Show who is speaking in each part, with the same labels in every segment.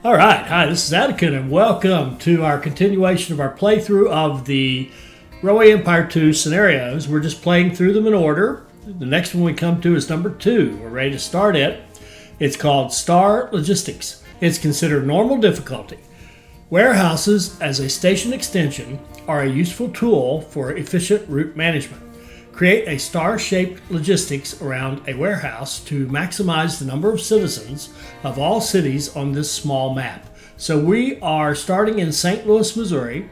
Speaker 1: All right, hi, this is Atticus, and welcome to our continuation of our playthrough of the Railway Empire 2 scenarios. We're just playing through them in order. The next one we come to is number 2. We're ready to start it. It's called Star Logistics. It's considered normal difficulty. Warehouses as a station extension are a useful tool for efficient route management. Create a star-shaped logistics around a warehouse to maximize the number of citizens of all cities on this small map. So we are starting in St. Louis, Missouri,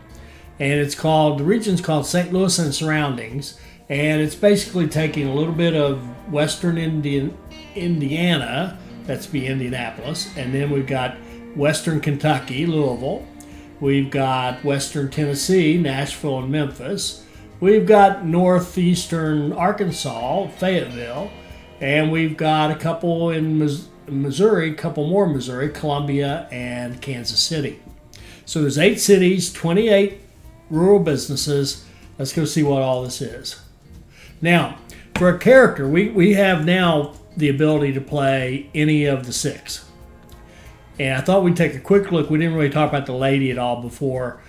Speaker 1: and the region's called St. Louis and surroundings, and it's basically taking a little bit of western Indiana, that's be Indianapolis, and then we've got western Kentucky, Louisville, we've got western Tennessee, Nashville and Memphis. We've got northeastern Arkansas, Fayetteville, and we've got a couple in Missouri, Columbia, and Kansas City. So there's 8 cities, 28 rural businesses. Let's go see what all this is. Now, for a character, we have now the ability to play any of the 6. And I thought we'd take a quick look. We didn't really talk about the lady at all before.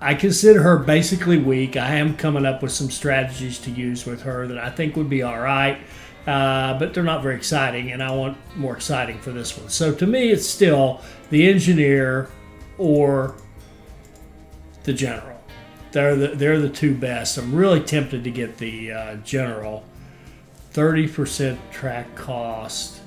Speaker 1: I consider her basically weak. I am coming up with some strategies to use with her that I think would be all right, but they're not very exciting, and I want more exciting for this one. So to me, it's still the engineer or the general. They're the 2 best. I'm really tempted to get the general. 30% track cost.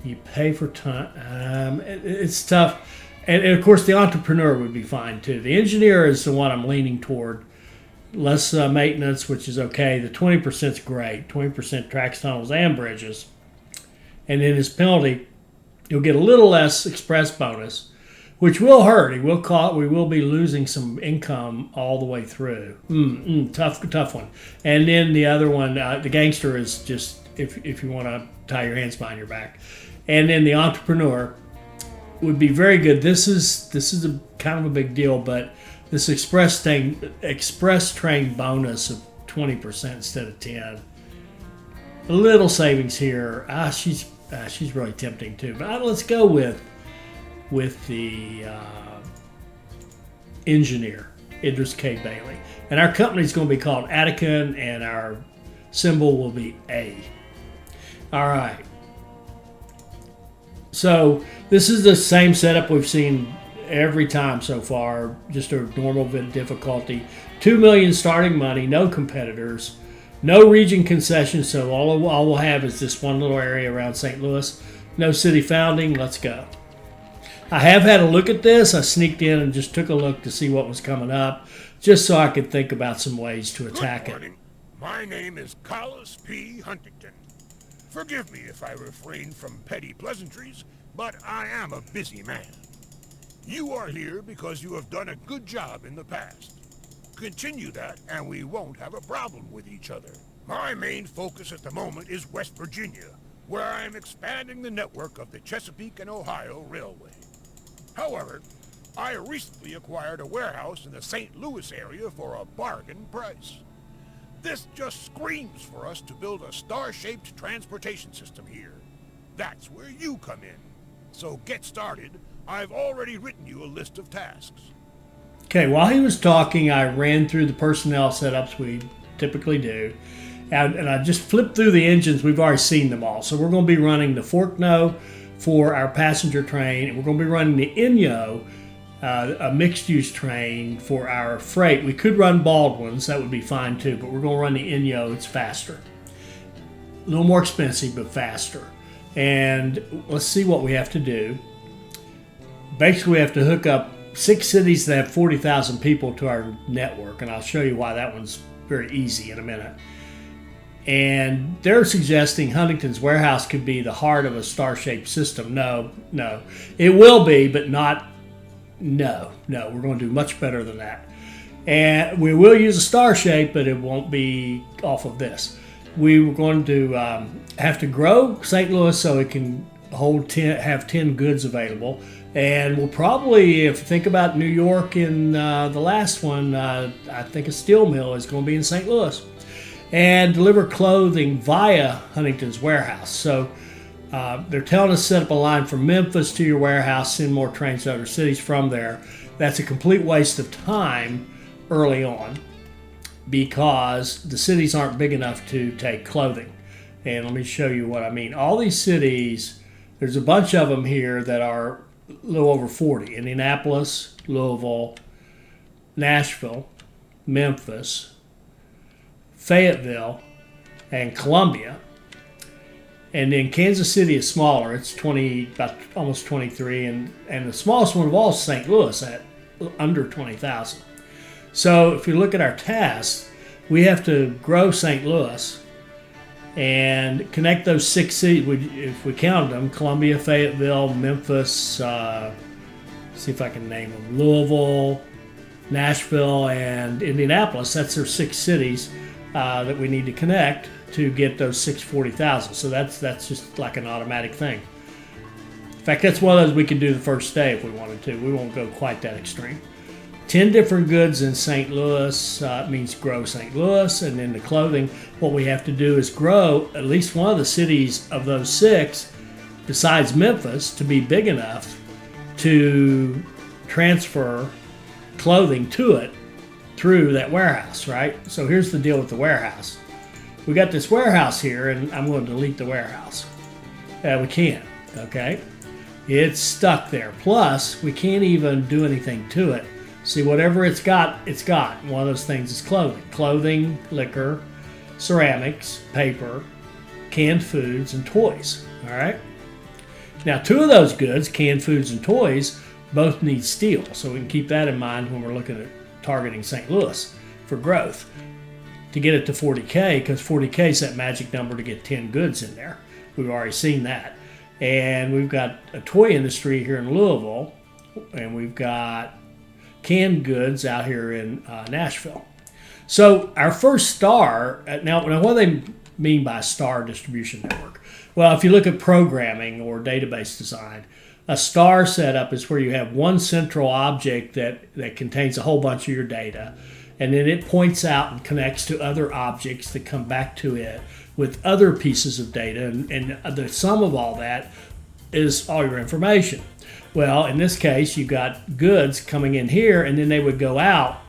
Speaker 1: You pay for time. It's tough. And of course, the entrepreneur would be fine too. The engineer is the one I'm leaning toward. Less maintenance, which is okay. The 20% is great. 20% tracks, tunnels, and bridges. And then his penalty, you'll get a little less express bonus, which will hurt. We will be losing some income all the way through. Tough one. And then the other one, the gangster is just if you want to tie your hands behind your back. And then the entrepreneur would be very good. This is a kind of a big deal, but this express train bonus of 20% instead of 10. A little savings here. She's really tempting too. But let's go with the engineer, Idris K. Bailey. And our company's going to be called Atticus, and our symbol will be A. All right. So this is the same setup we've seen every time so far, just a normal difficulty. 2 million starting money, no competitors, no region concessions, so all we'll have is this one little area around St. Louis. No city founding, let's go. I have had a look at this. I sneaked in and just took a look to see what was coming up, just so I could think about some ways to attack it.
Speaker 2: Good morning. My name is Collis P. Huntington. Forgive me if I refrain from petty pleasantries, but I am a busy man. You are here because you have done a good job in the past. Continue that and we won't have a problem with each other. My main focus at the moment is West Virginia, where I am expanding the network of the Chesapeake and Ohio Railway. However, I recently acquired a warehouse in the St. Louis area for a bargain price. This just screams for us to build a star-shaped transportation system here. That's where you come in. So get started. I've already written you a list of tasks.
Speaker 1: Okay, while he was talking, I ran through the personnel setups we typically do. And I just flipped through the engines. We've already seen them all. So we're going to be running the Forkno for our passenger train, and we're going to be running the Inyo, a mixed-use train for our freight. We could run Baldwin's, that would be fine too, but we're going to run the Inyo. It's faster. A little more expensive, but faster. And let's see what we have to do. Basically, we have to hook up 6 cities that have 40,000 people to our network, and I'll show you why that one's very easy in a minute. And they're suggesting Huntington's warehouse could be the heart of a star-shaped system. No. It will be, but not. No. We're going to do much better than that. And we will use a star shape, but it won't be off of this. We were going to have to grow St. Louis so it can have 10 goods available. And we'll probably, if you think about New York in the last one, I think a steel mill is going to be in St. Louis. And deliver clothing via Huntington's warehouse. So They're telling us to set up a line from Memphis to your warehouse, send more trains to other cities from there. That's a complete waste of time early on because the cities aren't big enough to take clothing. And let me show you what I mean. All these cities, there's a bunch of them here that are a little over 40. Indianapolis, Louisville, Nashville, Memphis, Fayetteville, and Columbia. And then Kansas City is smaller. It's 20, about almost 23. And the smallest one of all is St. Louis at under 20,000. So if you look at our tasks, we have to grow St. Louis and connect those 6 cities. If we count them, Columbia, Fayetteville, Memphis, see if I can name them, Louisville, Nashville, and Indianapolis. That's our 6 cities that we need to connect to get those 640,000. So that's just like an automatic thing. In fact, that's one of those we could do the first day if we wanted to. We won't go quite that extreme. 10 different goods in St. Louis means grow St. Louis. And then the clothing, what we have to do is grow at least one of the cities of those 6, besides Memphis, to be big enough to transfer clothing to it through that warehouse, right? So here's the deal with the warehouse. We got this warehouse here, and I'm going to delete the warehouse. We can't, okay? It's stuck there. Plus, we can't even do anything to it. See, whatever it's got, it's got. One of those things is clothing. Clothing, liquor, ceramics, paper, canned foods, and toys, all right? Now, 2 of those goods, canned foods and toys, both need steel. So we can keep that in mind when we're looking at targeting St. Louis for growth. To get it to 40K, because 40K is that magic number to get 10 goods in there. We've already seen that. And we've got a toy industry here in Louisville, and we've got canned goods out here in Nashville. So our first star, now what do they mean by star distribution network? Well, if you look at programming or database design, a star setup is where you have one central object that contains a whole bunch of your data, and then it points out and connects to other objects that come back to it with other pieces of data, and the sum of all that is all your information. Well, in this case, you've got goods coming in here, and then they would go out.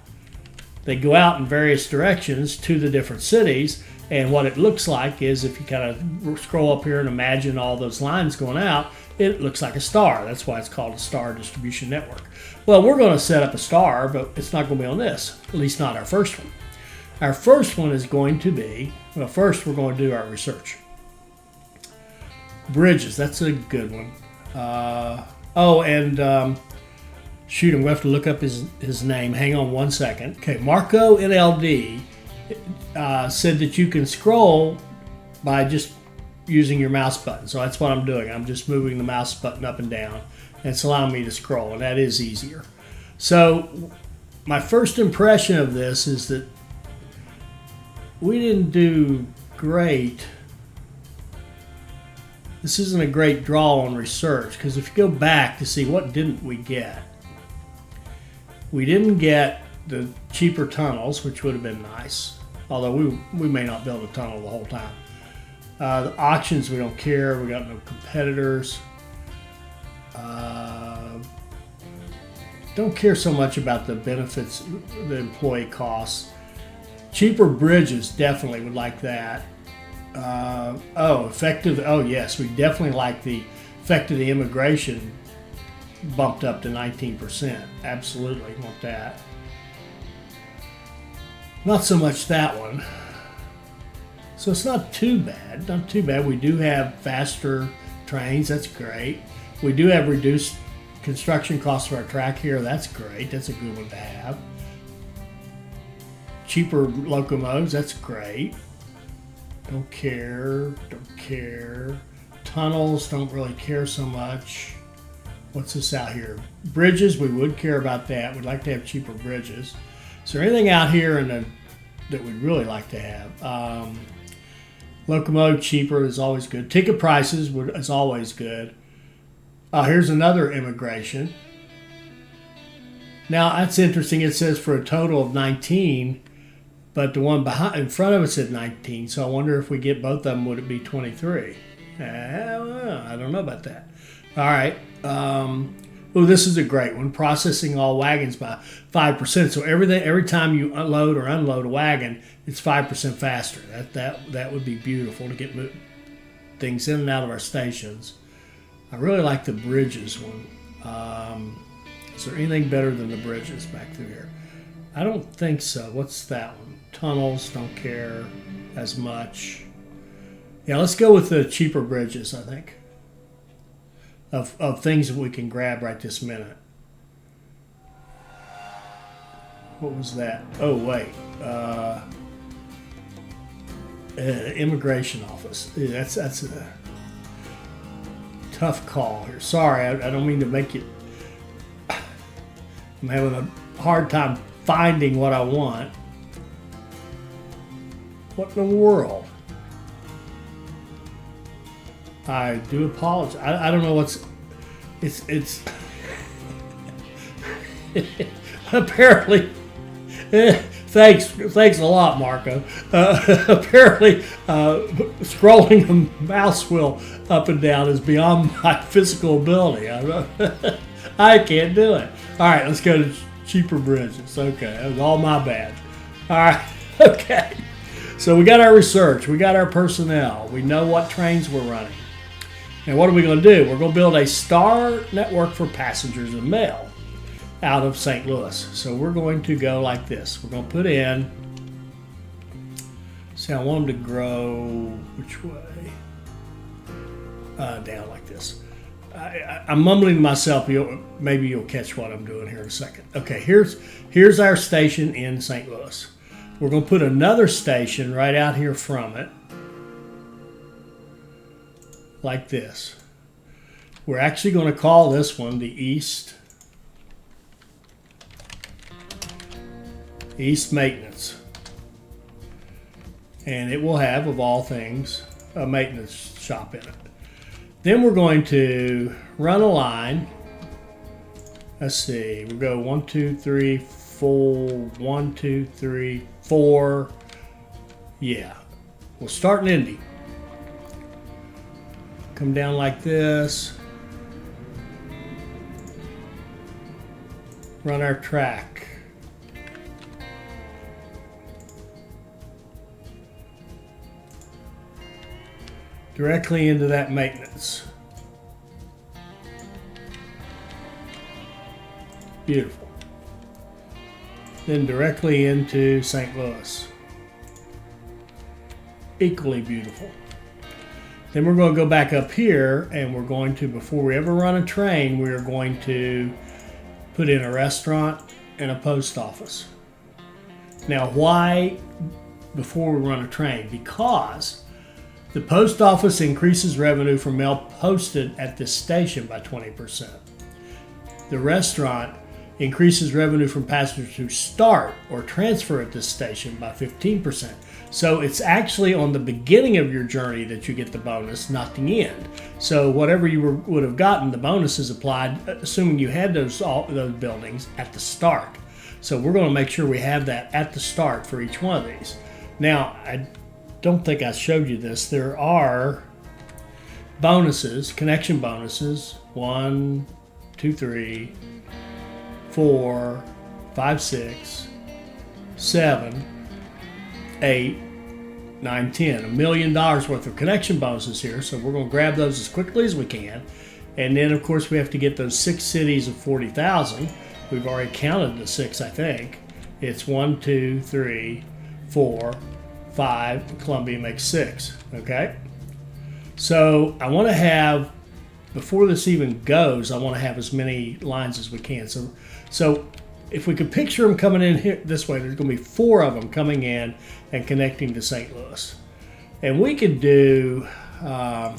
Speaker 1: They go out in various directions to the different cities, and what it looks like is, if you kind of scroll up here and imagine all those lines going out, it looks like a star. That's why it's called a star distribution network. Well, we're going to set up a star, but it's not going to be on this, at least not our first one. Our first one is going to be, well, first we're going to do our research. Bridges, that's a good one. Shoot, I'm going to have to look up his name. Hang on one second. Okay, Marco NLD said that you can scroll by just using your mouse button. So that's what I'm doing. I'm just moving the mouse button up and down, and it's allowing me to scroll, and that is easier. So my first impression of this is that we didn't do great. This isn't a great draw on research, because if you go back to see what didn't we get, we didn't get the cheaper tunnels, which would have been nice, although we may not build a tunnel the whole time. The auctions, we don't care. We got no competitors. Don't care so much about the benefits, the employee costs. Cheaper bridges, definitely would like that. Effective. Oh, yes, we definitely like the effect of the immigration bumped up to 19%. Absolutely want that. Not so much that one. So it's not too bad. Not too bad. We do have faster trains. That's great. We do have reduced construction costs for our track here. That's great. That's a good one to have. Cheaper locomotives. That's great. Don't care. Tunnels, don't really care so much. What's this out here? Bridges, we would care about that. We'd like to have cheaper bridges. Is there anything out here that we'd really like to have? Locomotive cheaper is always good. Ticket prices is always good. Here's another immigration. Now that's interesting. It says for a total of 19, but the one in front of it said 19. So I wonder if we get both of them, would it be 23? Well, I don't know about that. All right. Oh, this is a great one. Processing all wagons by 5%. So every time you unload or unload a wagon, it's 5% faster. That would be beautiful to get things in and out of our stations. I really like the bridges one. Is there anything better than the bridges back through here? I don't think so. What's that one? Tunnels, don't care as much. Yeah, let's go with the cheaper bridges, I think. Of things that we can grab right this minute. What was that? Oh, wait. Immigration office. Yeah, that's a tough call here. Sorry, I don't mean to make it... I'm having a hard time finding what I want. What in the world? I do apologize. I don't know what's... It's apparently... Thanks a lot, Marco. Apparently, scrolling a mouse wheel up and down is beyond my physical ability. I can't do it. All right, let's go to cheaper bridges. Okay, that was all my bad. All right, okay. So we got our research. We got our personnel. We know what trains we're running. And what are we going to do? We're going to build a star network for passengers and mail out of St. Louis. So we're going to go like this. We're going to put in, see, I want them to grow which way? Down like this. I'm mumbling to myself. Maybe you'll catch what I'm doing here in a second. Okay, here's our station in St. Louis. We're going to put another station right out here from it, like this. We're actually going to call this one the East Maintenance. And it will have, of all things, a maintenance shop in it. Then we're going to run a line. Let's see, we'll go 1, 2, 3, 4, 1, 2, 3, 4. Yeah, we'll start in Indy. Come down like this. Run our track. Directly into that maintenance. Beautiful. Then directly into St. Louis. Equally beautiful. Then we're going to go back up here and we're going to, before we ever run a train, we are going to put in a restaurant and a post office. Now, why before we run a train? Because the post office increases revenue from mail posted at this station by 20%. The restaurant increases revenue from passengers who start or transfer at this station by 15%. So it's actually on the beginning of your journey that you get the bonus, not the end. So whatever you would have gotten, the bonus is applied, assuming you had those buildings at the start. So we're going to make sure we have that at the start for each one of these. Now, I don't think I showed you this. There are bonuses, connection bonuses, 1, 2, 3, 4, 5, 6, 7, 8, 9, 10. $1 million worth of connection bonuses here. So we're going to grab those as quickly as we can. And then, of course, we have to get those 6 cities of 40,000. We've already counted the 6, I think. It's 1, 2, 3, 4, 5. Columbia makes 6. Okay? So I want to have, before this even goes, I want to have as many lines as we can. So if we could picture them coming in here this way, there's going to be 4 of them coming in and connecting to St. Louis. And we could do 1,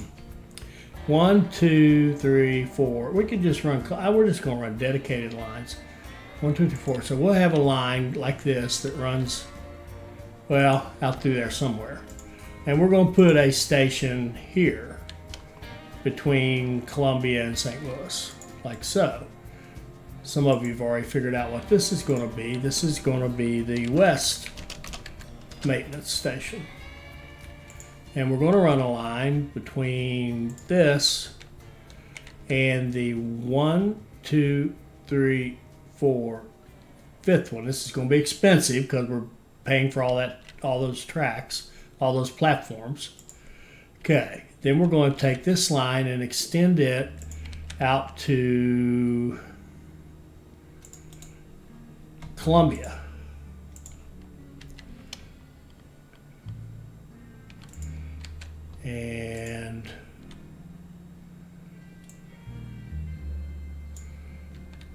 Speaker 1: 2, 3, 4. We could just run, we're just going to run dedicated lines. 1, 2, 3, 4. So we'll have a line like this that runs, well, out through there somewhere. And we're going to put a station here between Columbia and St. Louis, like so. Some of you have already figured out what this is going to be. This is going to be the West Maintenance Station. And we're going to run a line between this and the 1, 2, 3, 4, 5th one. This is going to be expensive because we're paying for all those tracks, all those platforms. Okay, then we're going to take this line and extend it out to Columbia. And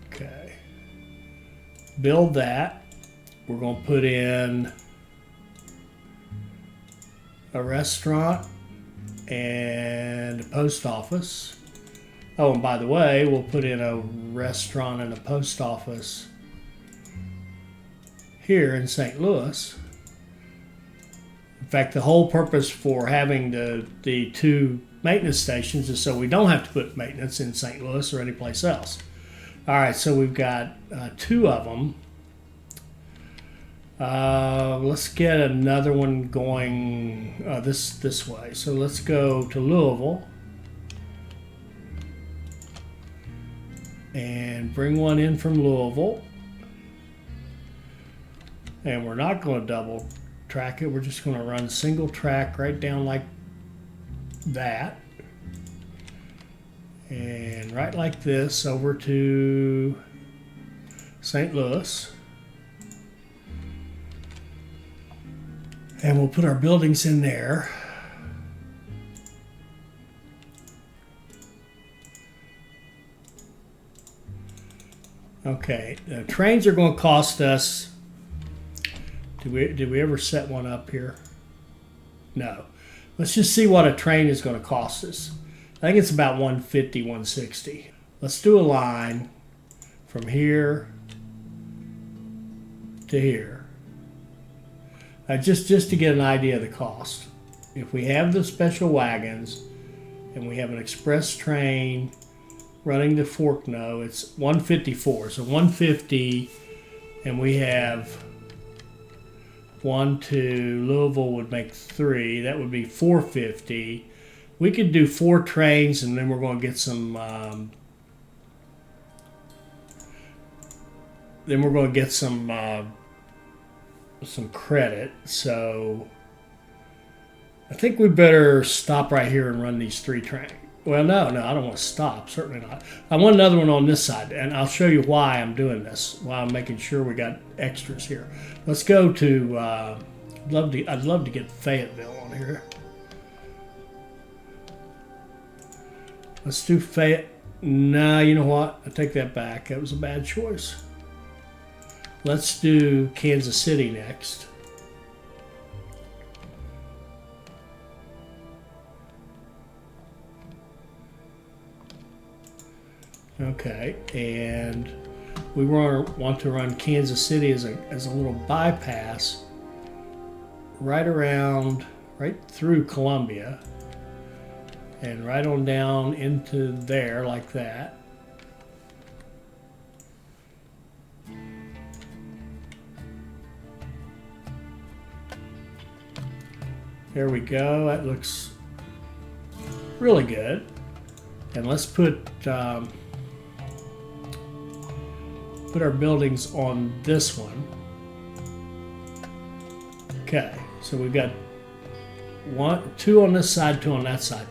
Speaker 1: okay, build that. We're going to put in a restaurant and a post office. Oh, and by the way, we'll put in a restaurant and a post office here in St. Louis. In fact, the whole purpose for having the 2 maintenance stations is so we don't have to put maintenance in St. Louis or anyplace else. All right, so we've got 2 of them. Let's get another one going this way. So let's go to Louisville and bring one in from Louisville. And we're not going to double track it. We're just going to run single track right down like that. And right like this over to St. Louis. And we'll put our buildings in there. Okay, the trains are going to cost us. Did we ever set one up here? No. Let's just see what a train is going to cost us. I think it's about 150, 160. Let's do a line from here to here. Just to get an idea of the cost. If we have the special wagons and we have an express train running to Forkno, it's 154. So 150, and we have 1 to Louisville would make 3. That would be 450. We could do 4 trains, and then we're going to get some. Then we're going to get some credit. So I think we better stop right here and run these 3 trains. Well, no, I don't want to stop. Certainly not. I want another one on this side, and I'll show you why I'm doing this. Why I'm making sure we got extras here. Let's go to. I'd love to get Fayetteville on here. Let's do Fayette. No, you know what? I take that back. That was a bad choice. Let's do Kansas City next. Okay, and we want to run Kansas City as a little bypass right through Columbia and right on down into there like that. There we go. That looks really good. And let's put our buildings on this one. Okay, so we've got 2 on this side, 2 on that side.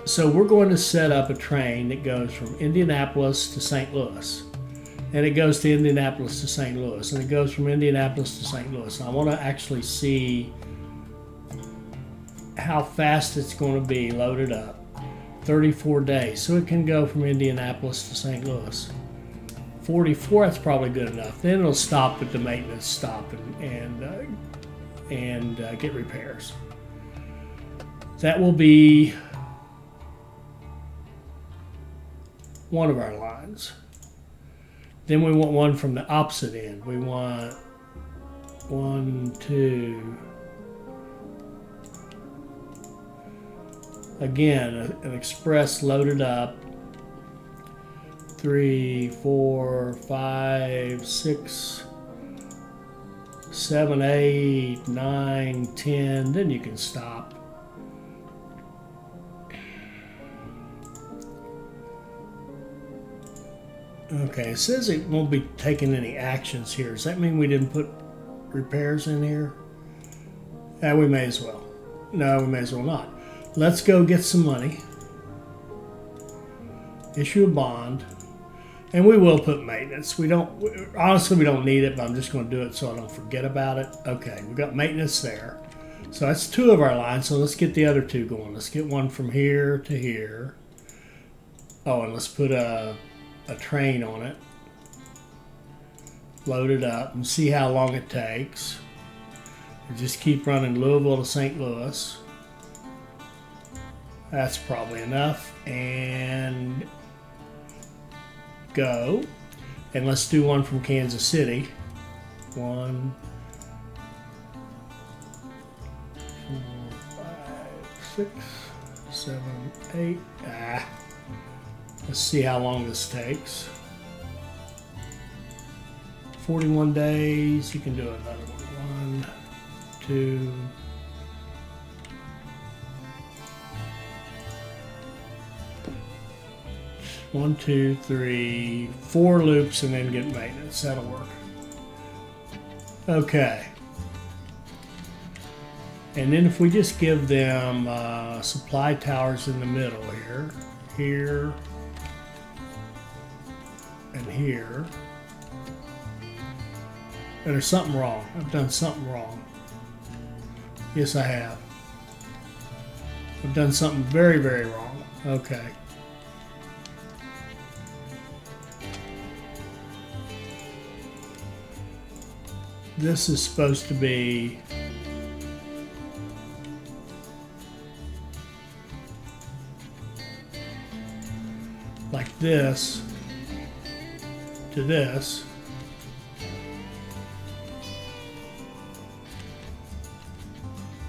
Speaker 1: So we're going to set up a train that goes from Indianapolis to St. Louis. And it goes to Indianapolis to St. Louis. And it goes from Indianapolis to St. Louis. And I want to actually see how fast it's going to be loaded up. 34 days. So it can go from Indianapolis to St. Louis. 44, that's probably good enough. Then it'll stop at the maintenance stop and get repairs. That will be one of our lines. Then we want one from the opposite end. We want 1, 2. Again, an express loaded up. 3, 4, 5, 6. 7, 8, 9, 10, then you can stop. Okay, it says it won't be taking any actions here. Does that mean we didn't put repairs in here? Yeah, we may as well. No, we may as well not. Let's go get some money. Issue a bond. And we will put maintenance. We don't, honestly, we don't need it, but I'm just going to do it so I don't forget about it. Okay, we've got maintenance there. So that's 2 of our lines. So let's get the other 2 going. Let's get one from here to here. Oh, and let's put a train on it. Load it up and see how long it takes. We just keep running Louisville to St. Louis. That's probably enough. And go. And let's do one from Kansas City. 1, 4, 5, 6, 7, 8. Let's see how long this takes. 41 days. You can do another one. 1, 2. One, 2, 3, 4 loops and then get maintenance. That'll work. Okay. And then if we just give them supply towers in the middle here, here, and here. And there's something wrong. I've done something wrong. Yes, I have. I've done something very, very wrong. Okay. This is supposed to be like this to this.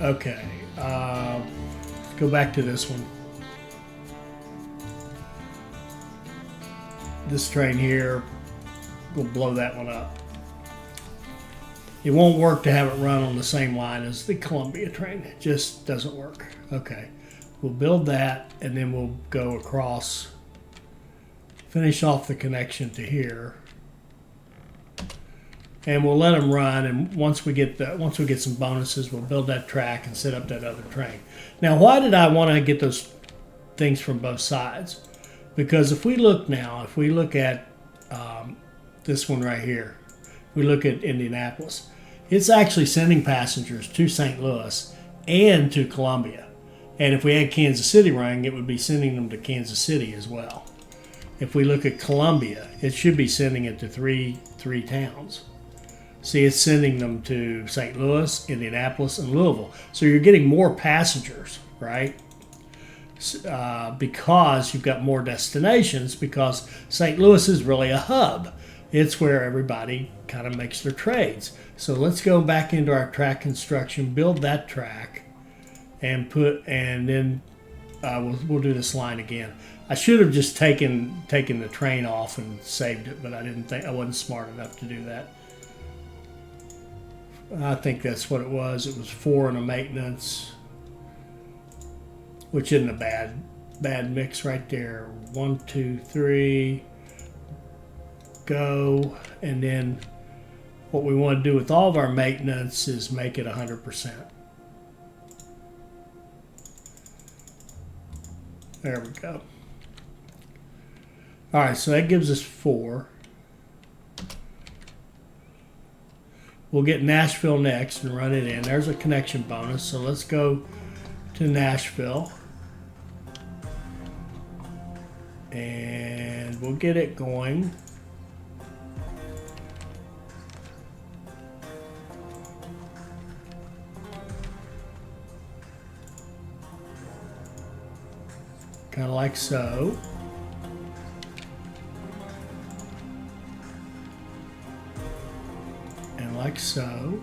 Speaker 1: Okay, let's go back to this one. This train here, we'll blow that one up. It won't work to have it run on the same line as the Columbia train. It just doesn't work. Okay, we'll build that and then we'll go across, finish off the connection to here, and we'll let them run. And once we get some bonuses, we'll build that track and set up that other train. Now, why did I want to get those things from both sides? Because if we look at this one right here, we look at Indianapolis, it's actually sending passengers to St. Louis and to Columbia. And if we had Kansas City running, it would be sending them to Kansas City as well. If we look at Columbia, it should be sending it to three towns. See, it's sending them to St. Louis, Indianapolis, and Louisville. So you're getting more passengers, right? Because you've got more destinations, because St. Louis is really a hub. It's where everybody kind of makes their trades. So let's go back into our track construction, build that track, and then we'll do this line again. I should have just taken the train off and saved it, but I wasn't smart enough to do that. I think that's what it was. It was 4 and a maintenance, which isn't a bad mix right there. 1, 2, 3. Go. And then what we want to do with all of our maintenance is make it 100%. There we go. All right, so that gives us 4. We'll get Nashville next and run it in. There's a connection bonus, so let's go to Nashville. And we'll get it going. Kind of like so. And like so.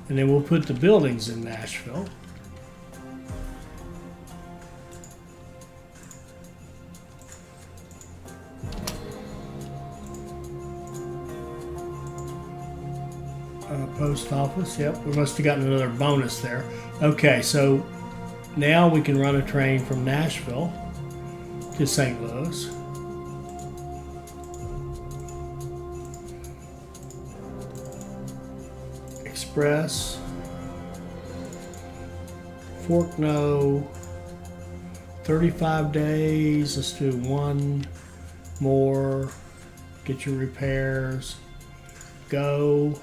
Speaker 1: And then we'll put the buildings in Nashville. Post office. Yep, we must have gotten another bonus there. Okay, so now we can run a train from Nashville to St. Louis. Express. Fork no. 35 days. Let's do one more. Get your repairs. Go.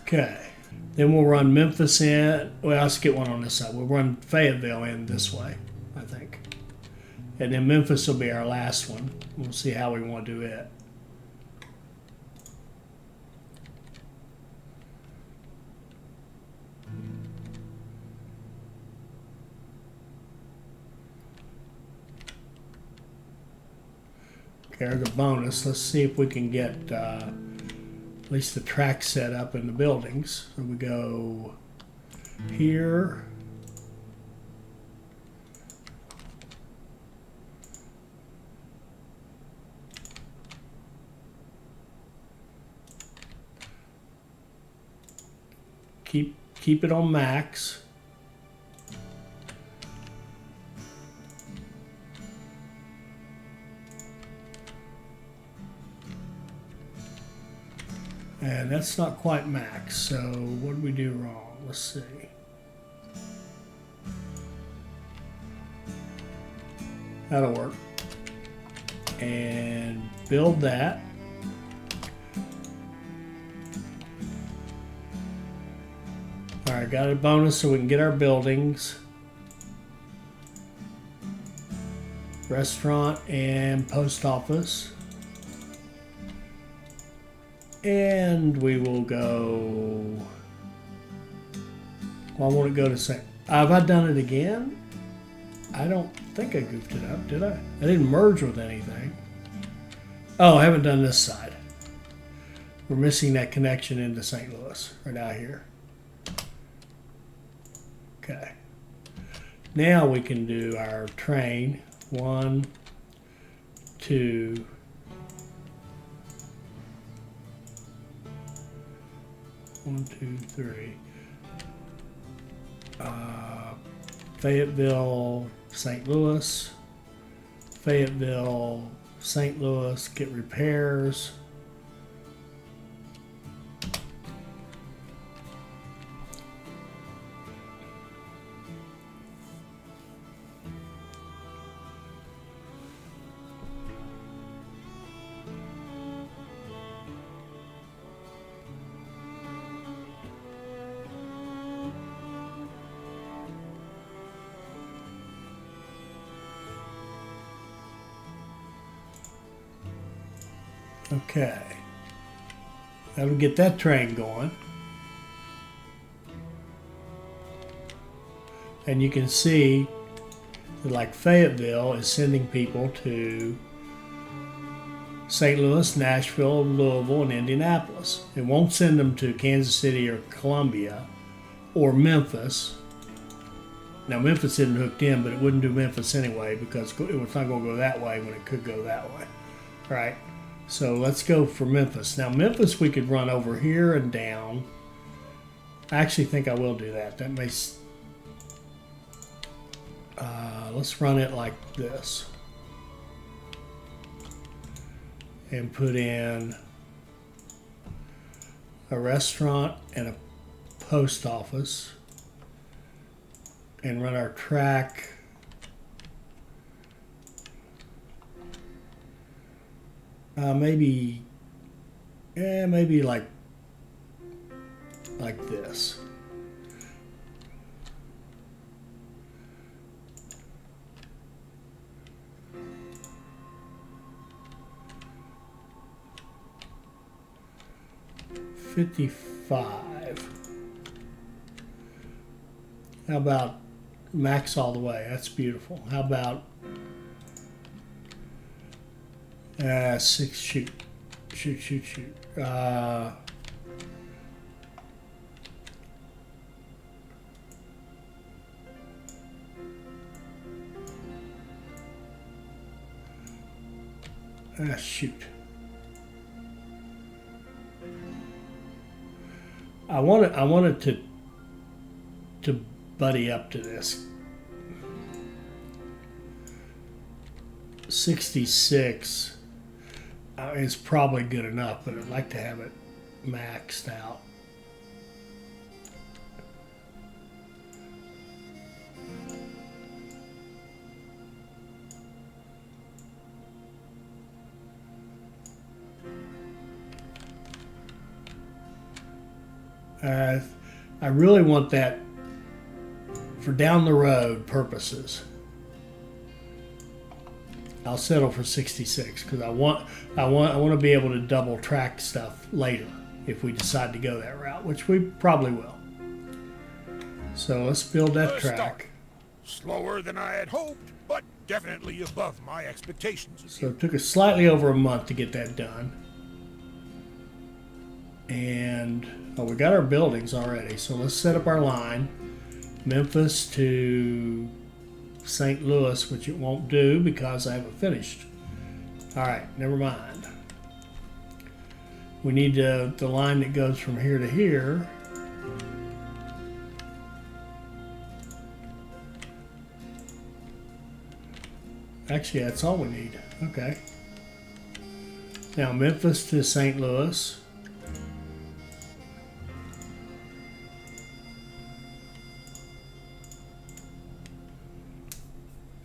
Speaker 1: Okay. Then we'll run Memphis in. Well, let's get one on this side. We'll run Fayetteville in this way, I think. And then Memphis will be our last one. We'll see how we want to do it. Okay, the bonus. Let's see if we can get at least the track set up in the buildings. So we go here. Keep it on max. And that's not quite max, so what did we do wrong? Let's see. That'll work. And build that. All right, got a bonus so we can get our buildings. Restaurant and post office. And we will go. Well, I want to go to St. Have I done it again? I don't think I goofed it up, did I? I didn't merge with anything. Oh, I haven't done this side. We're missing that connection into St. Louis right out here. Okay. Now we can do our train. 1, 2. One, two, three. Fayetteville, St. Louis. Fayetteville, St. Louis. Get repairs. Okay, that'll get that train going. And you can see that like Fayetteville is sending people to St. Louis, Nashville, Louisville, and Indianapolis. It won't send them to Kansas City or Columbia or Memphis. Now Memphis isn't hooked in, but it wouldn't do Memphis anyway because it was not going to go that way when it could go that way, right? So let's go for Memphis. Now Memphis we could run over here and down. I actually think I will do that. That makes. Let's run it like this. And put in a restaurant and a post office. And run our track. Maybe like this. $55. How about max all the way? That's beautiful. How about 6? Shoot. Shoot. I wanted to buddy up to this. 66 is probably good enough, but I'd like to have it maxed out. I really want that for down the road purposes. I'll settle for 66 because I want to be able to double track stuff later if we decide to go that route, which we probably will. So let's build that track.
Speaker 2: Slower than I had hoped, but definitely above my expectations.
Speaker 1: So it took us slightly over a month to get that done. And we got our buildings already. So let's set up our line. Memphis to St. Louis, which it won't do because I haven't finished. All right, never mind. We need the line that goes from here to here. Actually, that's all we need. Okay. Now, Memphis to St. Louis.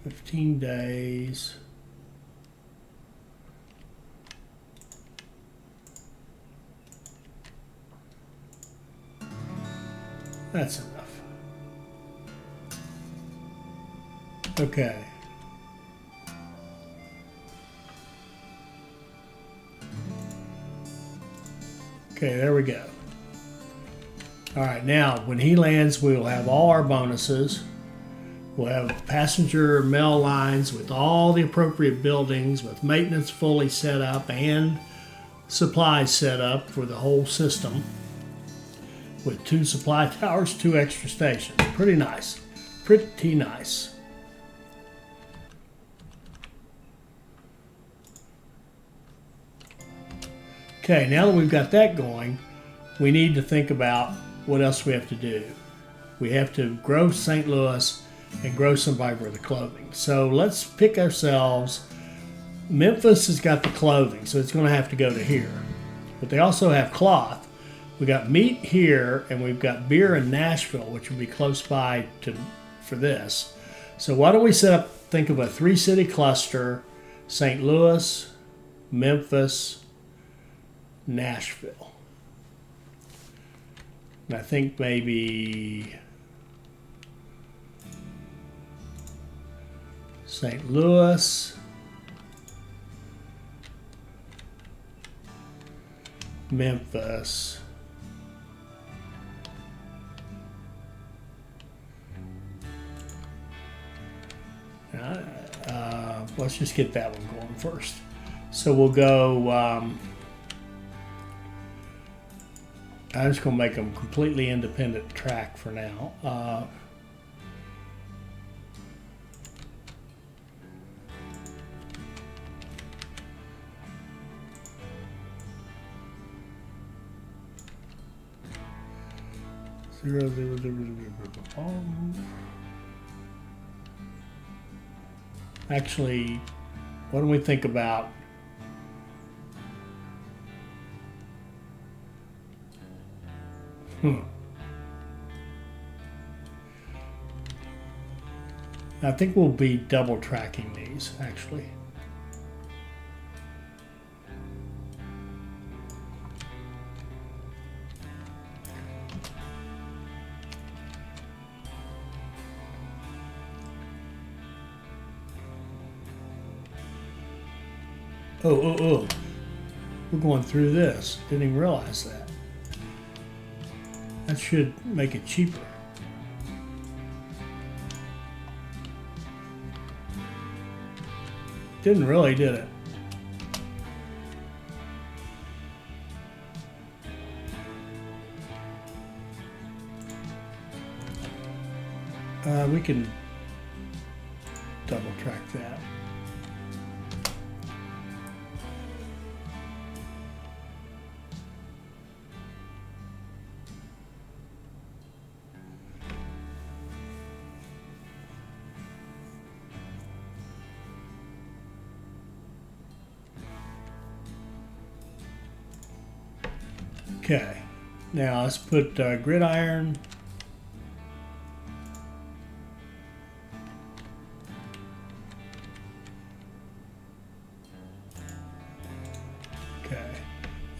Speaker 1: $15 days. That's enough. Okay. Okay, there we go. All right, now when he lands, we will have all our bonuses. We'll have passenger mail lines with all the appropriate buildings, with maintenance fully set up and supplies set up for the whole system. With 2 supply towers, 2 extra stations. Pretty nice. Pretty nice. Okay, now that we've got that going, we need to think about what else we have to do. We have to grow St. Louis and grow somebody for the clothing. So let's pick ourselves. Memphis has got the clothing, so it's going to have to go to here. But they also have cloth. We got meat here, and we've got beer in Nashville, which will be close by for this. So why don't we think of a 3-city cluster: St. Louis, Memphis, Nashville. And I think maybe St. Louis, Memphis, let's just get that one going first. So we'll go, I'm just going to make them completely independent track for now. Actually, what do we think about I think we'll be double tracking these, actually. Oh. We're going through this. Didn't even realize that. That should make it cheaper. Didn't really, did it? We can double track that. Okay, now let's put gridiron. Okay,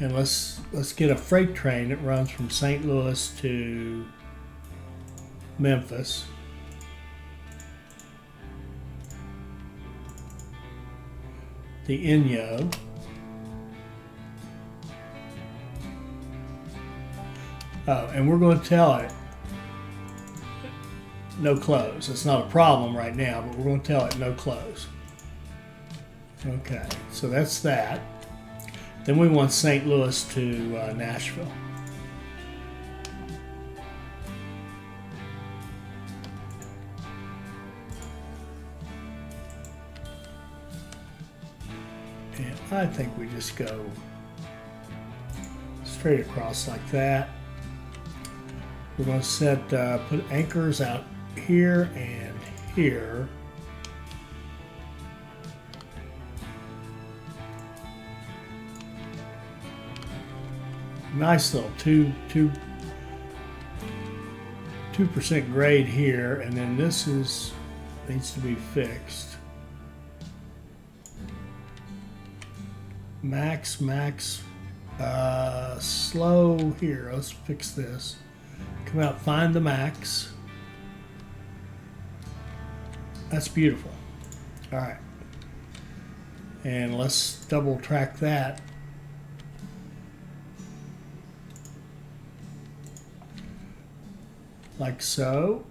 Speaker 1: and let's get a freight train that runs from St. Louis to Memphis. The Inyo. Oh, and we're going to tell it no close. It's not a problem right now, but we're going to tell it no close. Okay, so that's that. Then we want St. Louis to Nashville. And I think we just go straight across like that. We're going to set, put anchors out here and here. Nice little 2% grade here, and then this needs to be fixed. Max, slow here. Let's fix this. Come out, find the max. That's beautiful. All right, and let's double track that. Like so.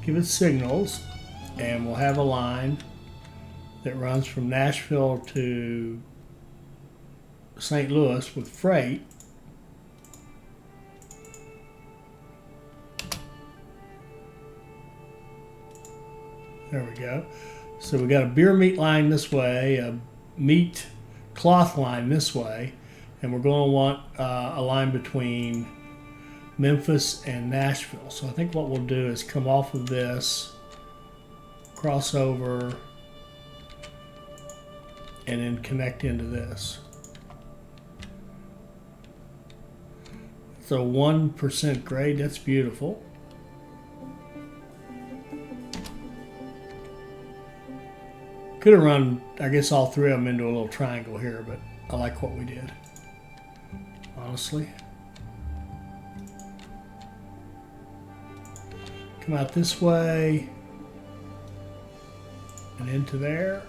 Speaker 1: Give it signals, and we'll have a line that runs from Nashville to St. Louis with freight. There we go. So we got a beer meat line this way, a meat cloth line this way, and we're going to want a line between Memphis and Nashville. So I think what we'll do is come off of this, cross over, and then connect into this. So 1% grade, that's beautiful. Could have run, I guess, all three of them into a little triangle here, but I like what we did, honestly. Come out this way and into there.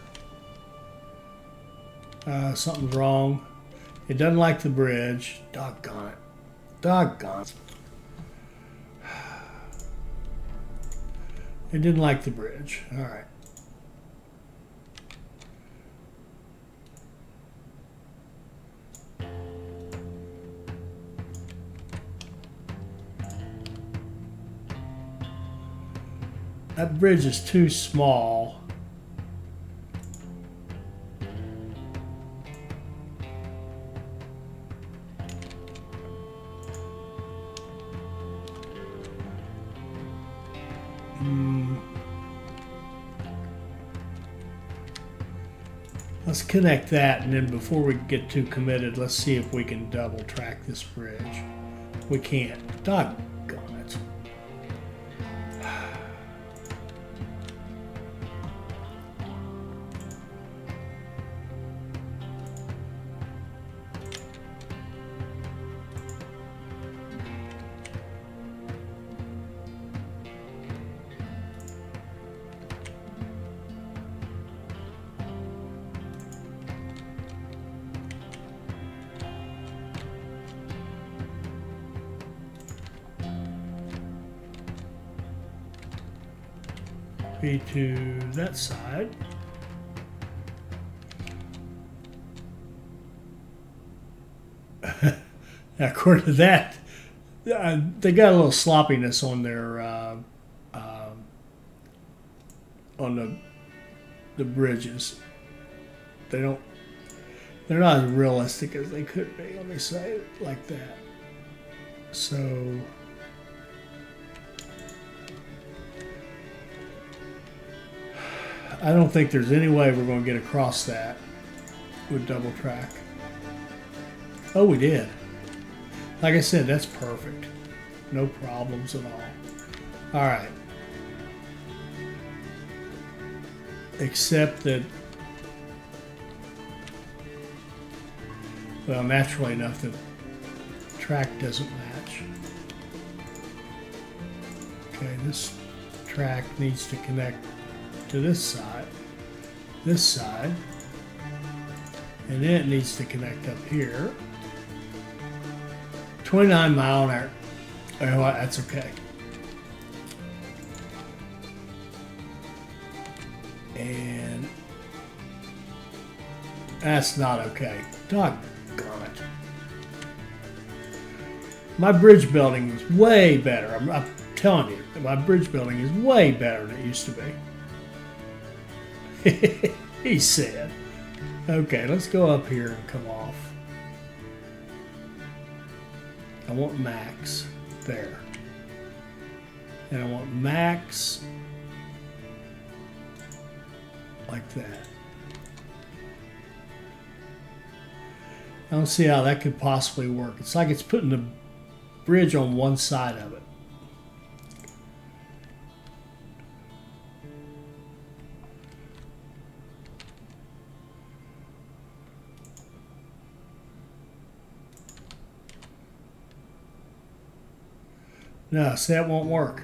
Speaker 1: Something's wrong. It doesn't like the bridge. Doggone it. Doggone it. It didn't like the bridge. All right. That bridge is too small. Let's connect that, and then before we get too committed, let's see if we can double track this bridge. We can't. Doggone it. Be to that side. Now, according to that, they got a little sloppiness on their on the bridges. They're not as realistic as they could be. Let me say it like that. So. I don't think there's any way we're going to get across that with double track. Oh, we did. Like I said, that's perfect. No problems at all. All right. Except that, well, naturally enough, the track doesn't match. Okay, this track needs to connect to this side, and then it needs to connect up here. 29 mile an hour. Oh, that's okay. And that's not okay. Doggone it. My bridge building is way better. I'm telling you, my bridge building is way better than it used to be. He said. Okay, let's go up here and come off. I want max there. And I want max like that. I don't see how that could possibly work. It's like it's putting the bridge on one side of it. No, see, that won't work.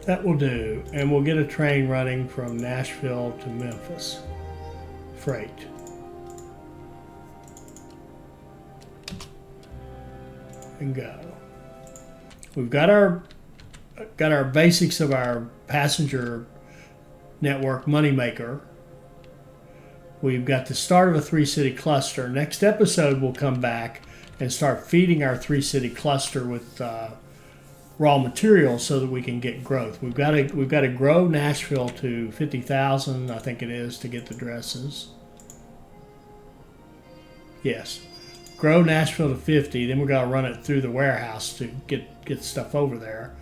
Speaker 1: That will do, and we'll get a train running from Nashville to Memphis. Freight. And go. We've got our basics of our passenger network moneymaker. We've got the start of a 3-city cluster. Next episode, we'll come back and start feeding our 3-city cluster with raw materials so that we can get growth. We've got to grow Nashville to 50,000, I think it is, to get the dresses. Yes, grow Nashville to 50. Then we've got to run it through the warehouse to get stuff over there,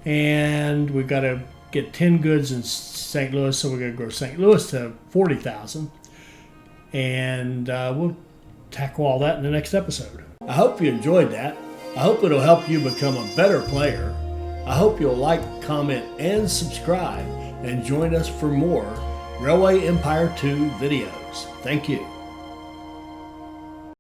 Speaker 1: and we've got to get 10 goods in St. Louis, so we're going to grow St. Louis to 40,000, and we'll tackle all that in the next episode. I hope you enjoyed that. I hope it'll help you become a better player. I hope you'll like, comment, and subscribe, and join us for more Railway Empire 2 videos. Thank you.